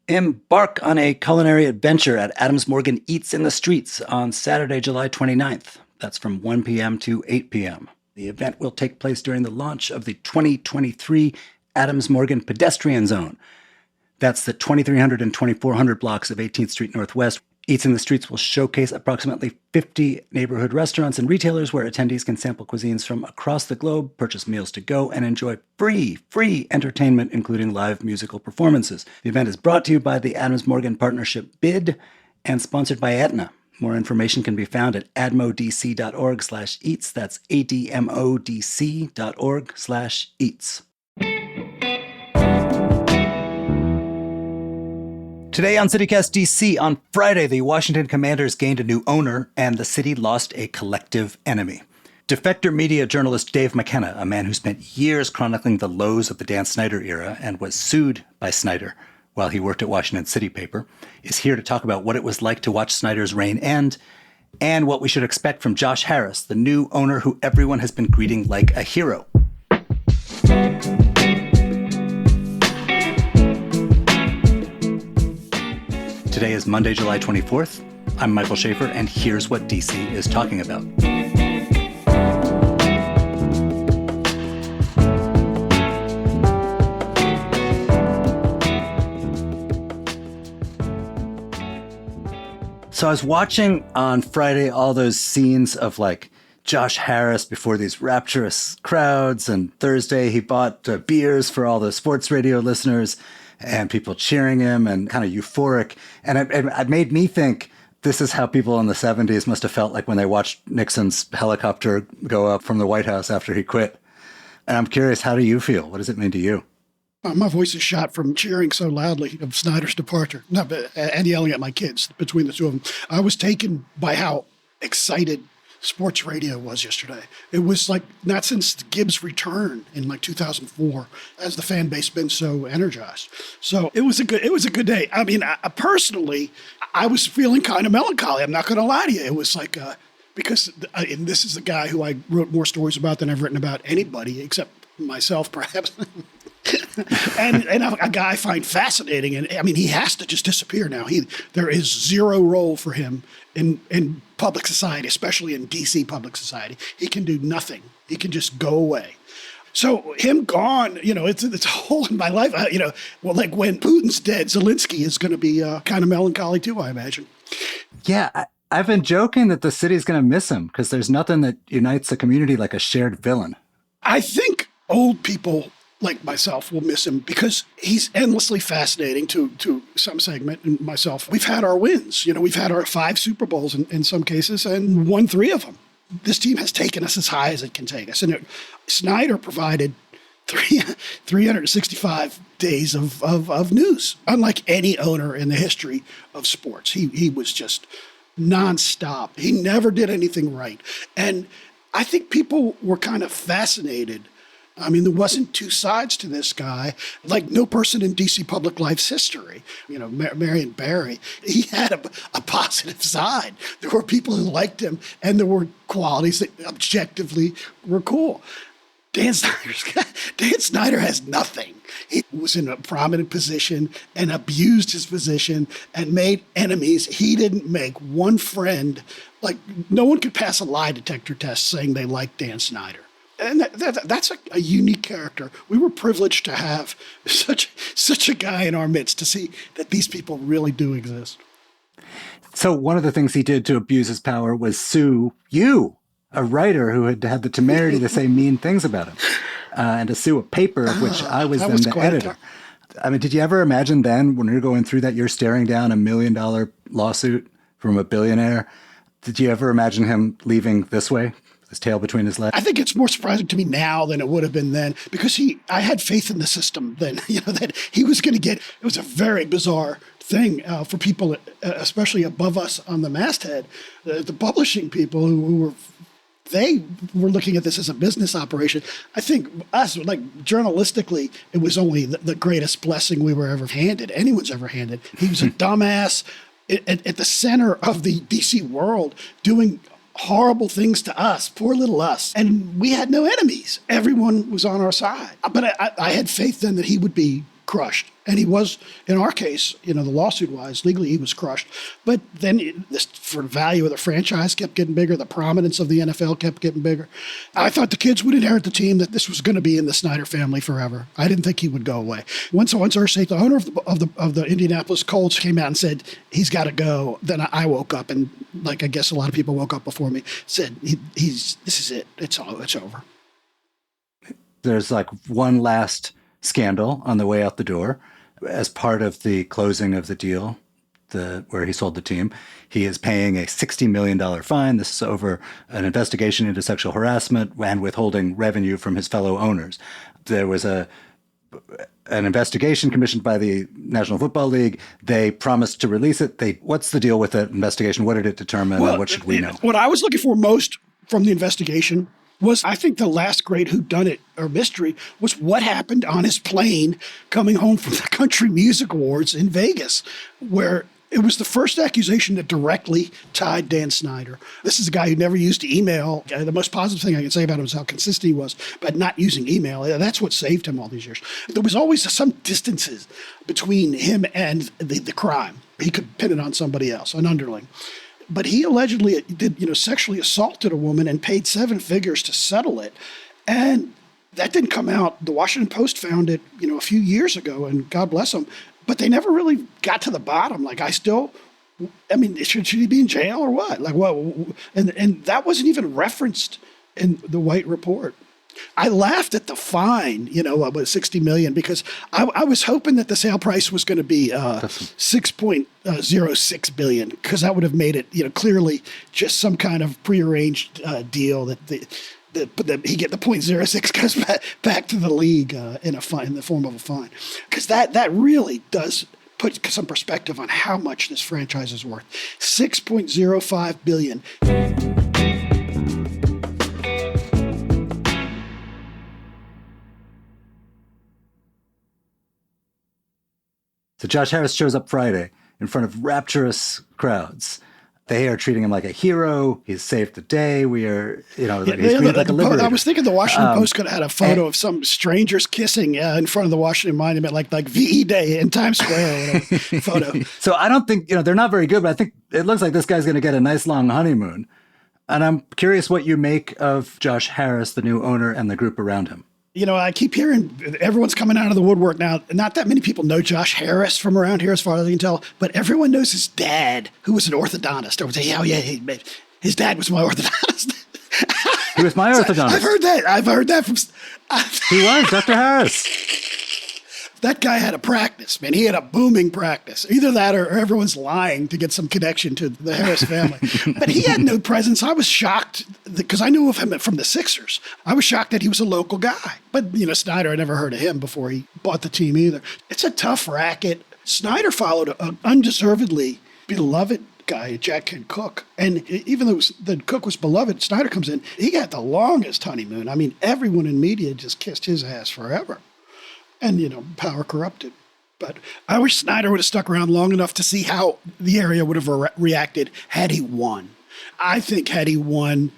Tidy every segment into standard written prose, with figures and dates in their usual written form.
Embark on a culinary adventure at Adams Morgan Eats in the Streets on Saturday, July 29th. That's from 1 p.m. to 8 p.m. The event will take place during the launch of the 2023 Adams Morgan Pedestrian Zone. That's the 2300 and 2400 blocks of 18th Street Northwest. Eats in the Streets will showcase approximately 50 neighborhood restaurants and retailers where attendees can sample cuisines from across the globe, purchase meals to go, and enjoy free entertainment, including live musical performances. The event is brought to you by the Adams Morgan Partnership BID and sponsored by Aetna. More information can be found at admodc.org/eats. That's admodc.org/eats. Today on CityCast DC, on Friday, the Washington Commanders gained a new owner and the city lost a collective enemy. Defector media journalist Dave McKenna, a man who spent years chronicling the lows of the Dan Snyder era and was sued by Snyder while he worked at Washington City Paper, is here to talk about what it was like to watch Snyder's reign end and what we should expect from Josh Harris, the new owner who everyone has been greeting like a hero. Today is Monday, July 24th. I'm Michael Schaefer, and here's what DC is talking about. So I was watching on Friday all those scenes of like Josh Harris before these rapturous crowds, and Thursday he bought beers for all the sports radio listeners and people cheering him and kind of euphoric. And it made me think this is how people in the 70s must have felt like when they watched Nixon's helicopter go up from the White House after he quit. And I'm curious, how do you feel? What does it mean to you? My voice is shot from cheering so loudly of Snyder's departure, and yelling at my kids between the two of them. I was taken by how excited sports radio was yesterday. It was like not since Gibbs' return in like 2004 has the fan base been so energized. So it was a good day. I mean, personally, I was feeling kind of melancholy. I'm not going to lie to you. It was like because and this is the guy who I wrote more stories about than I've written about anybody except myself, perhaps. and a guy I find fascinating, and I mean, he has to just disappear now. There is zero role for him in public society, especially in DC public society. He can do nothing. He can just go away. So him gone, it's a hole in my life. Well, like when Putin's dead, Zelensky is going to be kind of melancholy too, I imagine. Yeah, I've been joking that the city's going to miss him because there's nothing that unites a community like a shared villain. I think old people like myself will miss him because he's endlessly fascinating to some segment, and myself. We've had our wins. We've had our 5 Super Bowls in some cases and won 3 of them. This team has taken us as high as it can take us. And Snyder provided 365 days of news, unlike any owner in the history of sports. He was just nonstop. He never did anything right. And I think people were kind of fascinated. I mean, there wasn't two sides to this guy, like no person in DC public life's history. Marion Barry, he had a positive side. There were people who liked him, and there were qualities that objectively were cool. Dan Snyder has nothing. He was in a prominent position and abused his position and made enemies. He didn't make one friend. Like, no one could pass a lie detector test saying they liked Dan Snyder. And that's a unique character. We were privileged to have such a guy in our midst, to see that these people really do exist. So one of the things he did to abuse his power was sue you, a writer who had had the temerity to say mean things about him, and to sue a paper of which I was then the editor. I mean, did you ever imagine then, when you're going through that, you're staring down $1 million lawsuit from a billionaire? Did you ever imagine him leaving this way? His tail between his legs? I think it's more surprising to me now than it would have been then, because I had faith in the system then, that he was going to get. It was a very bizarre thing for people, especially above us on the masthead, the publishing people who were looking at this as a business operation. I think us, like journalistically, it was only the greatest blessing we were ever handed, anyone's ever handed. He was a dumbass at the center of the DC world doing horrible things to us, poor little us. And we had no enemies. Everyone was on our side. But I had faith then that he would be crushed. And he was, in our case, the lawsuit-wise, legally he was crushed. But then this for value of the franchise kept getting bigger. The prominence of the NFL kept getting bigger. I thought the kids would inherit the team, that this was going to be in the Snyder family forever. I didn't think he would go away. Once Irsay, the owner of the Indianapolis Colts, came out and said he's got to go, then I woke up, and like I guess a lot of people woke up before me, said this is it. It's over. There's like one last scandal on the way out the door. As part of the closing of the deal, where he sold the team, he is paying a $60 million fine. This is over an investigation into sexual harassment and withholding revenue from his fellow owners. There was an investigation commissioned by the National Football League. They promised to release it. What's the deal with that investigation? What did it determine? And what should we know? What I was looking for most from the investigation was, I think the last great whodunit or mystery was what happened on his plane coming home from the Country Music Awards in Vegas, where it was the first accusation that directly tied Dan Snyder. This is a guy who never used email. The most positive thing I can say about him is how consistent he was, but not using email. That's what saved him all these years. There was always some distances between him and the crime. He could pin it on somebody else, an underling. But he allegedly did, sexually assaulted a woman and paid 7 figures to settle it. And that didn't come out. The Washington Post found it, a few years ago, and God bless them. But they never really got to the bottom. Should he be in jail or what? Like what? And that wasn't even referenced in the White report. I laughed at the fine, about $60 million, because I was hoping that the sale price was going to be $6.06 billion, because that would have made it, clearly just some kind of prearranged deal that he get the .06 goes back to the league in the form of a fine, because that really does put some perspective on how much this franchise is worth. $6.05 billion. So Josh Harris shows up Friday in front of rapturous crowds. They are treating him like a hero. He's saved the day. We are, he's treated like a liberator. I was thinking the Washington Post could have had a photo of some strangers kissing in front of the Washington Monument, like VE Day in Times Square. Photo. So I don't think, they're not very good, but I think it looks like this guy's going to get a nice long honeymoon. And I'm curious what you make of Josh Harris, the new owner, and the group around him. I keep hearing everyone's coming out of the woodwork now. Not that many people know Josh Harris from around here, as far as I can tell, but everyone knows his dad, who was an orthodontist. I would say, his dad was my orthodontist. He was my orthodontist. I've heard that from. He was Dr. Harris. That guy had a practice, man. He had a booming practice. Either that or everyone's lying to get some connection to the Harris family. But he had no presence. I was shocked because I knew of him from the Sixers. I was shocked that he was a local guy. But, Snyder, I never heard of him before he bought the team either. It's a tough racket. Snyder followed an undeservedly beloved guy, Jack and Cook. And even though Cook was beloved, Snyder comes in. He got the longest honeymoon. I mean, everyone in media just kissed his ass forever. And, power corrupted. But I wish Snyder would have stuck around long enough to see how the area would have reacted had he won. I think had he won,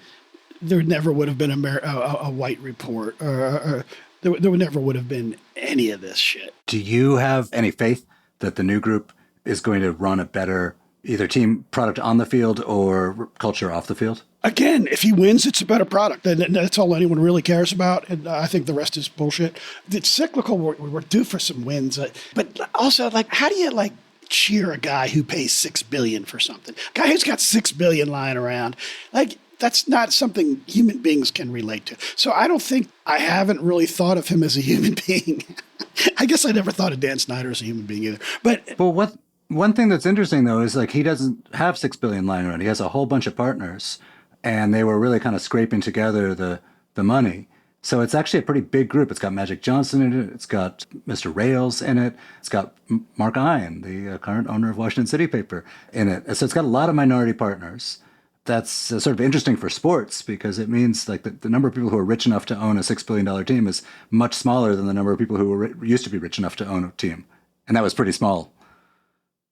there never would have been a White report. There never would have been any of this shit. Do you have any faith that the new group is going to run a better either team product on the field or culture off the field? Again, if he wins, it's a better product. And that's all anyone really cares about. And I think the rest is bullshit. It's cyclical. We're due for some wins. But also, how do you, cheer a guy who pays $6 billion for something? A guy who's got $6 billion lying around. That's not something human beings can relate to. So I haven't really thought of him as a human being. I guess I never thought of Dan Snyder as a human being either. Well, one thing that's interesting, though, is he doesn't have $6 billion lying around. He has a whole bunch of partners. And they were really kind of scraping together the money. So it's actually a pretty big group. It's got Magic Johnson in it. It's got Mr. Rails in it. It's got Mark Ian, the current owner of Washington City Paper, in it. So it's got a lot of minority partners. That's sort of interesting for sports because it means the number of people who are rich enough to own a $6 billion team is much smaller than the number of people who used to be rich enough to own a team. And that was pretty small.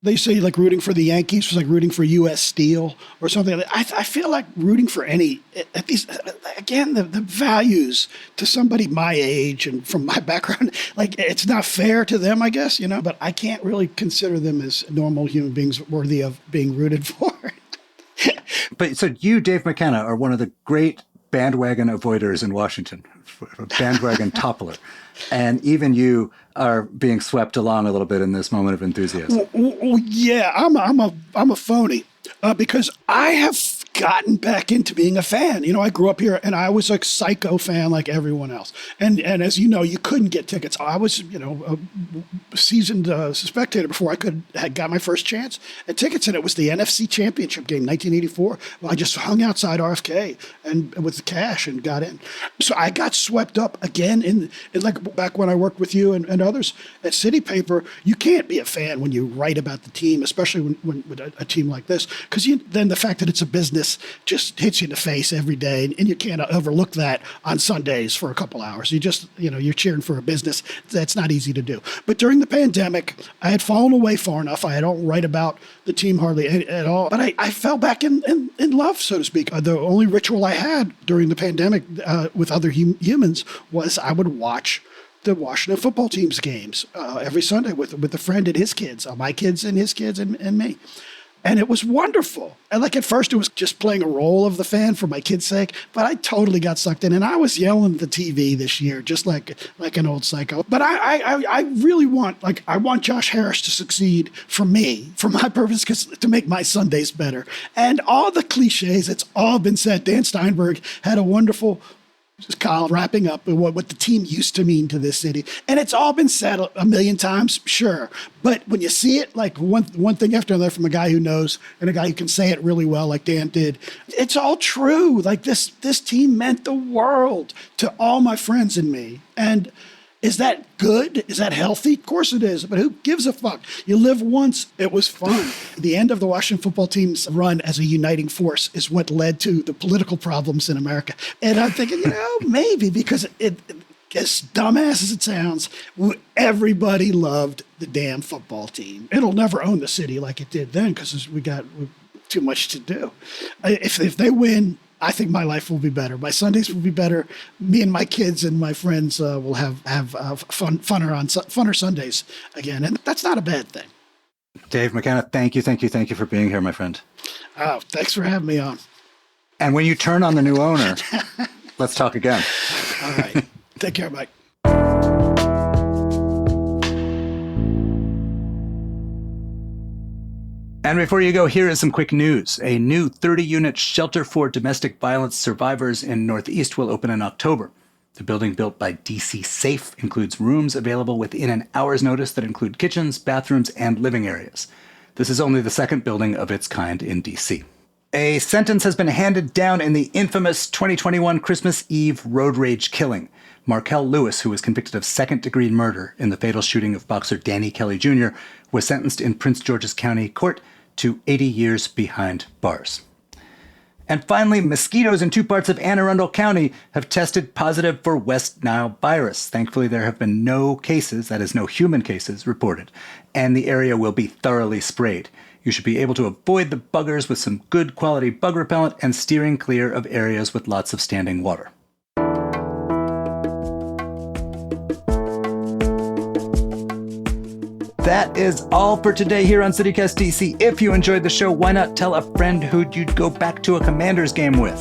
They say like rooting for the Yankees was like rooting for U.S. Steel or something. I feel like rooting for any, at least, again, the values to somebody my age and from my background, like it's not fair to them, I guess, but I can't really consider them as normal human beings worthy of being rooted for. But so you, Dave McKenna, are one of the great bandwagon avoiders in Washington, bandwagon toppler. And even you are being swept along a little bit in this moment of enthusiasm. Well, yeah, I'm a phony because I have gotten back into being a fan. I grew up here and I was a psycho fan like everyone else. And as you know, you couldn't get tickets. I was, a seasoned spectator before I got my first chance at tickets. And it was the NFC Championship game, 1984. Well, I just hung outside RFK and with the cash and got in. So I got swept up again in like back when I worked with you and others at City Paper. You can't be a fan when you write about the team, especially when with a team like this, because then the fact that it's a business just hits you in the face every day, and you can't overlook that on Sundays for a couple hours. You just, you're cheering for a business. That's not easy to do. But during the pandemic, I had fallen away far enough. I don't write about the team hardly at all. But I fell back in love, so to speak. The only ritual I had during the pandemic with other humans was I would watch the Washington football team's games every Sunday with a friend and his kids, my kids and his kids and me. And it was wonderful. And like at first it was just playing a role of the fan for my kids' sake, but I totally got sucked in. And I was yelling at the TV this year, just like an old psycho. But I really want Josh Harris to succeed for me, for my purpose, to make my Sundays better. And all the cliches, it's all been said. Dan Snyder had a wonderful column wrapping up what the team used to mean to this city. And it's all been said a million times, sure. But when you see it, like one thing after another from a guy who knows and a guy who can say it really well, like Dan did, it's all true. Like this team meant the world to all my friends and me. And is that good? Is that healthy? Of course it is, but who gives a fuck? You live once. It was fun. The end of the Washington football team's run as a uniting force is what led to the political problems in America. And I'm thinking, maybe because as dumbass as it sounds, everybody loved the damn football team. It'll never own the city like it did then because we got too much to do. If they win, I think my life will be better. My Sundays will be better. Me and my kids and my friends will have funner Sundays again, and that's not a bad thing. Dave McKenna, thank you for being here, my friend. Oh, thanks for having me on. And when you turn on the new owner, let's talk again. All right. Take care, Mike. And before you go, here is some quick news. A new 30-unit shelter for domestic violence survivors in Northeast will open in October. The building built by DC Safe includes rooms available within an hour's notice that include kitchens, bathrooms, and living areas. This is only the second building of its kind in DC. A sentence has been handed down in the infamous 2021 Christmas Eve road rage killing. Markel Lewis, who was convicted of second-degree murder in the fatal shooting of boxer Danny Kelly Jr., was sentenced in Prince George's County Court to 80 years behind bars. And finally, mosquitoes in 2 parts of Anne Arundel County have tested positive for West Nile virus. Thankfully, there have been no cases, that is, no human cases, reported, and the area will be thoroughly sprayed. You should be able to avoid the buggers with some good quality bug repellent and steering clear of areas with lots of standing water. That is all for today here on CityCast DC. If you enjoyed the show, why not tell a friend who you'd go back to a Commanders game with?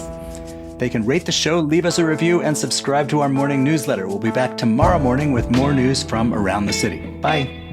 They can rate the show, leave us a review, and subscribe to our morning newsletter. We'll be back tomorrow morning with more news from around the city. Bye.